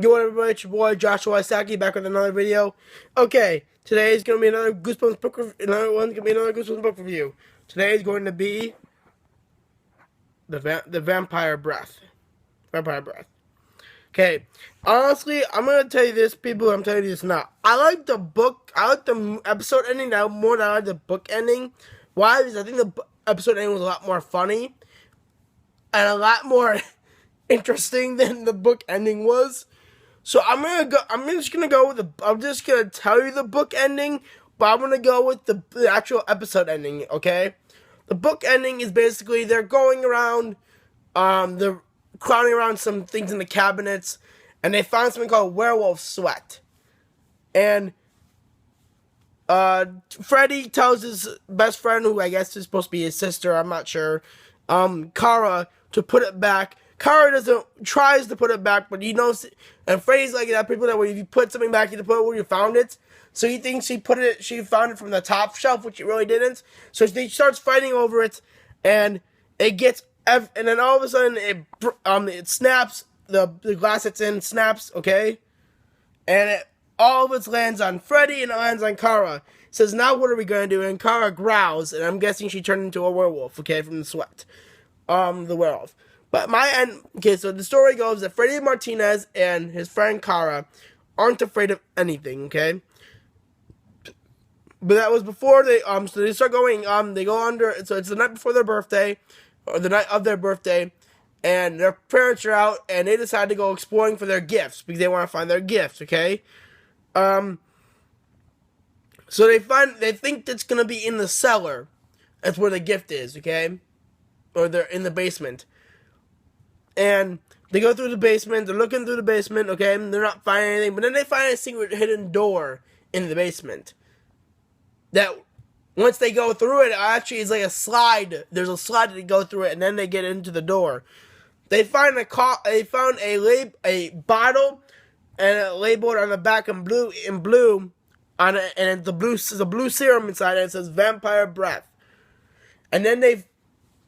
Yo, everybody, it's your boy Joshua Isaki back with another video. Okay, today is gonna be another Goosebumps book. Another one's gonna be another Goosebumps book review. Today is going to be the Vampire Breath. Vampire Breath. Okay, honestly, I'm gonna tell you this, people. I'm telling you this now. I like the book. I like the episode ending now more than I like the book ending. Why? Because I think the episode ending was a lot more funny and a lot more interesting than the book ending was. So I'm just gonna go with I'm just gonna tell you the book ending, but I'm gonna go with the actual episode ending. Okay, the book ending is basically they're going around, they're crawling around some things in the cabinets, and they find something called werewolf sweat, and Freddy tells his best friend, who I guess is supposed to be his sister, I'm not sure, Kara, to put it back. Kara tries to put it back, but he knows, and Freddy's like that people that when you put something back, you have to put it where you found it. So he thinks she found it from the top shelf, which it really didn't. So he starts fighting over it, and it gets, and then all of a sudden it snaps, the glass it's in snaps, okay? And all of it lands on Freddy and it lands on Kara. It says, now what are we going to do? And Kara growls, and I'm guessing she turned into a werewolf, okay, from the sweat. The werewolf. But so the story goes that Freddy Martinez and his friend Kara aren't afraid of anything, okay? But that was before so they start going, they go under, so it's the night before their birthday, or the night of their birthday, and their parents are out, and they decide to go exploring for their gifts, because they want to find their gifts, okay? So they think it's gonna be in the cellar. That's where the gift is, okay? Or they're in the basement. And they go through the basement, they're looking through the basement, okay, and they're not finding anything, but then they find a secret hidden door in the basement. That, once they go through it, actually is like a slide. There's a slide to go through it, and then they get into the door. They found a bottle, and it labeled on the back in blue, on it, and there's a blue serum inside it, and it says Vampire Breath. And then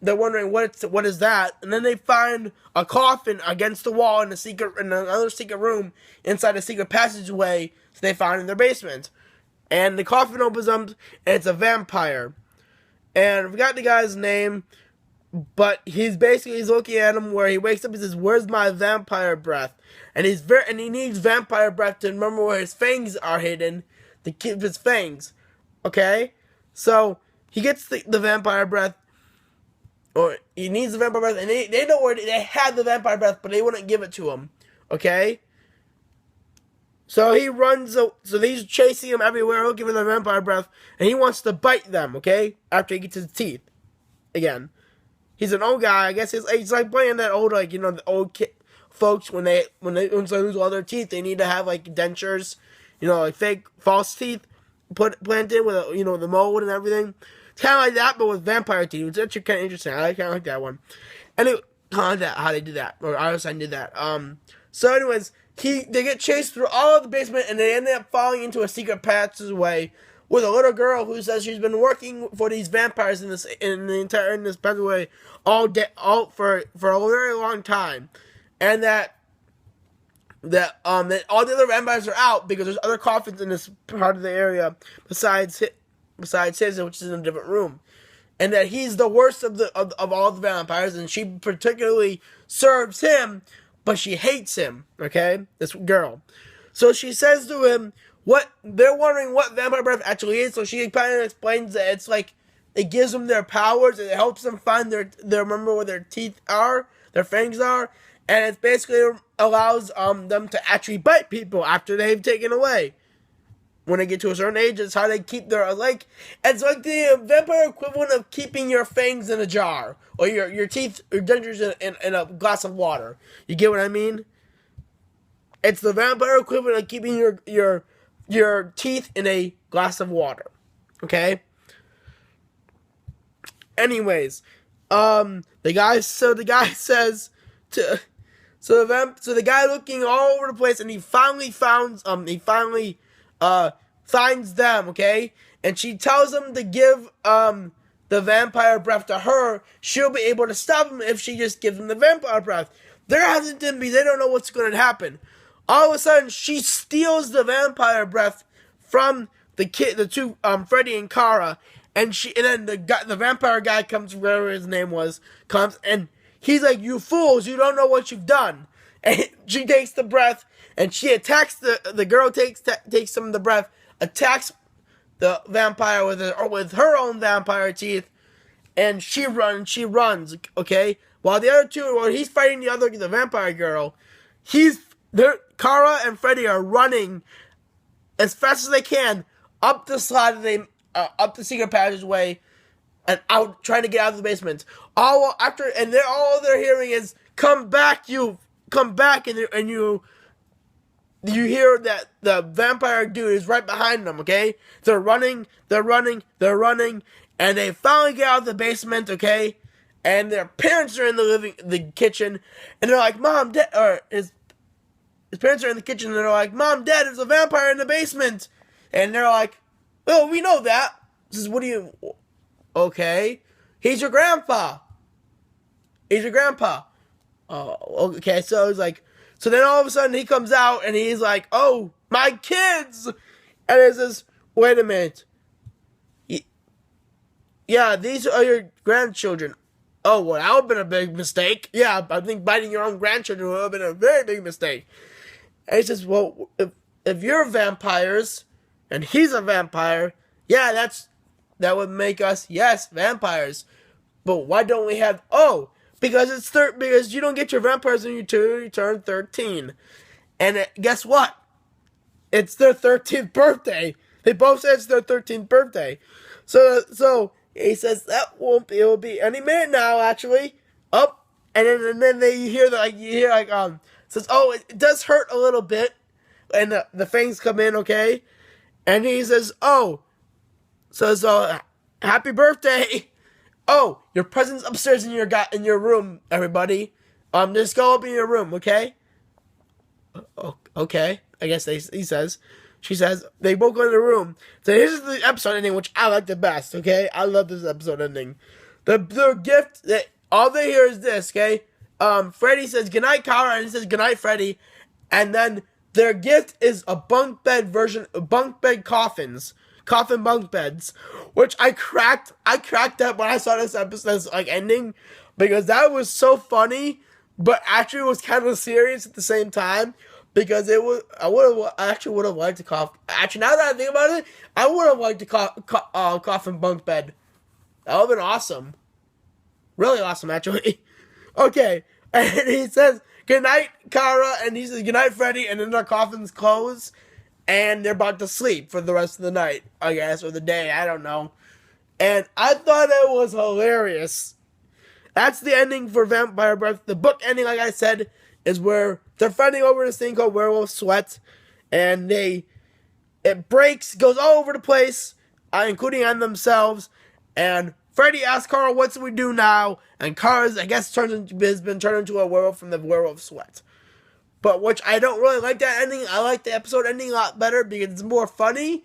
they're wondering what is that, and then they find a coffin against the wall in another secret room inside a secret passageway that they found in their basement. And the coffin opens up, and it's a vampire. And I forgot the guy's name, but he's looking at him where he wakes up. He says, "Where's my vampire breath?" And he needs vampire breath to remember where his fangs are hidden, to keep his fangs. Okay, so he gets the vampire breath. Or he needs the vampire breath, and they know where they had the vampire breath, but they wouldn't give it to him. Okay? So he runs, so he's chasing him everywhere, looking for the vampire breath, and he wants to bite them, okay? After he gets his teeth. Again. He's an old guy, I guess he's like playing that old, like, the old folks, when they lose all their teeth, they need to have, like, dentures, like fake, false teeth, planted with, the mold and everything. It's kind of like that, but with vampire teeth. It's actually kind of interesting. I kind of like that one. Anyway, how they do that, or Einstein did that. So anyways, they get chased through all of the basement, and they end up falling into a secret passageway with a little girl who says she's been working for these vampires in this passageway all for a very long time, and that all the other vampires are out because there's other coffins in this part of the area besides his, which is in a different room, and that he's the worst of all the vampires, and she particularly serves him, but she hates him. Okay, this girl. So she says to him, they're wondering what vampire breath actually is. So she kind of explains that it's like it gives them their powers, and it helps them find their remember where their teeth are, their fangs are, and it basically allows them to actually bite people after they've taken away. When they get to a certain age, it's how they keep it's like the vampire equivalent of keeping your fangs in a jar, or your teeth or dentures in a glass of water. You get what I mean? It's the vampire equivalent of keeping your teeth in a glass of water. Okay? Anyways, the guy says the guy looking all over the place, and he finally finds them, okay? And she tells him to give the vampire breath to her. She'll be able to stop him if she just gives him the vampire breath. They're hesitant, they don't know what's going to happen. All of a sudden, she steals the vampire breath from the two Freddy and Kara, and then the vampire guy comes, whatever his name was, comes and he's like, "You fools! You don't know what you've done." And she takes the breath and she attacks the girl. Takes some of the breath, attacks the vampire with her own vampire teeth, and she runs. Okay, while he's fighting the vampire girl, Kara and Freddy are running as fast as they can up the slide up the secret passageway and out, trying to get out of the basement. All they're hearing is "Come back, you come back!" and you hear that the vampire dude is right behind them. Okay, they're running, and they finally get out of the basement. Okay, and their parents are in the kitchen, and they're like, "Mom, Dad," or his parents are in the kitchen, and they're like, "Mom, Dad, there's a vampire in the basement," and they're like, "Oh, we know that." Says, "What do you?" "Okay, he's your grandpa. He's your grandpa." Oh, okay. So it's like, so then all of a sudden he comes out and he's like, "Oh, my kids," and it says, "Wait a minute. Yeah, these are your grandchildren." "Oh, well, that would have been a big mistake." "Yeah, I think biting your own grandchildren would have been a very big mistake." And he says, "Well, if you're vampires and he's a vampire, yeah, that would make us, yes, vampires. But why don't we have?" "Oh, because because you don't get your vampires until you turn 13. And guess what? It's their 13th birthday. They both said it's their 13th birthday. So he says that it will be any minute now, actually. Up, and then you hear says, "Oh, it does hurt a little bit," and the fangs come in, okay, and he says, "Oh, so happy birthday." "Oh, your present's upstairs in your room, everybody. Just go up in your room, okay?" Okay, I guess he says. She says, they both go in the room. So here's the episode ending, which I like the best, okay? I love this episode ending. The gift, all they hear is this, okay? Freddy says, "Goodnight, Kara," and he says, "Goodnight, Freddy." And then their gift is a bunk bed coffins. Coffin bunk beds. Which I cracked up when I saw this episode, ending. Because that was so funny, but actually it was kind of serious at the same time. Because I actually would have liked to cough. Actually, now that I think about it, I would have liked to coffin bunk bed. That would have been awesome. Really awesome, actually. Okay, and he says, "Goodnight, Kara," and he says, "Goodnight, Freddy," and then their coffins close, and they're about to sleep for the rest of the night, I guess, or the day, I don't know. And I thought it was hilarious. That's the ending for Vampire Breath. The book ending, like I said, is where they're fighting over this thing called werewolf sweat, and it breaks, goes all over the place, including on themselves, and Freddy asks Carl, "What do we do now?" And Carl, I guess, has been turned into a werewolf from the werewolf sweat. But which I don't really like that ending. I like the episode ending a lot better because it's more funny.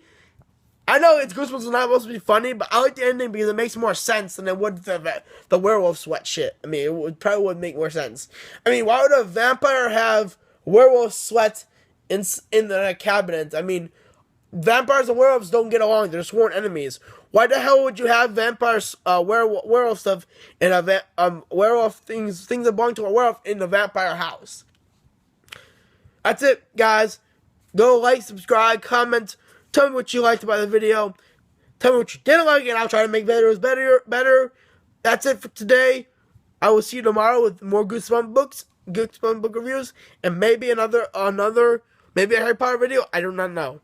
I know Goosebumps is not supposed to be funny, but I like the ending because it makes more sense than it would the werewolf sweat shit. I mean, probably would make more sense. I mean, why would a vampire have werewolf sweat in the cabinet? I mean, vampires and werewolves don't get along. They're sworn enemies. Why the hell would you have vampires, werewolf stuff in a werewolf things that belong to a werewolf in the vampire house? That's it, guys. Go like, subscribe, comment. Tell me what you liked about the video. Tell me what you didn't like, and I'll try to make videos better. That's it for today. I will see you tomorrow with more Goosebump book reviews, and maybe maybe a Harry Potter video. I do not know.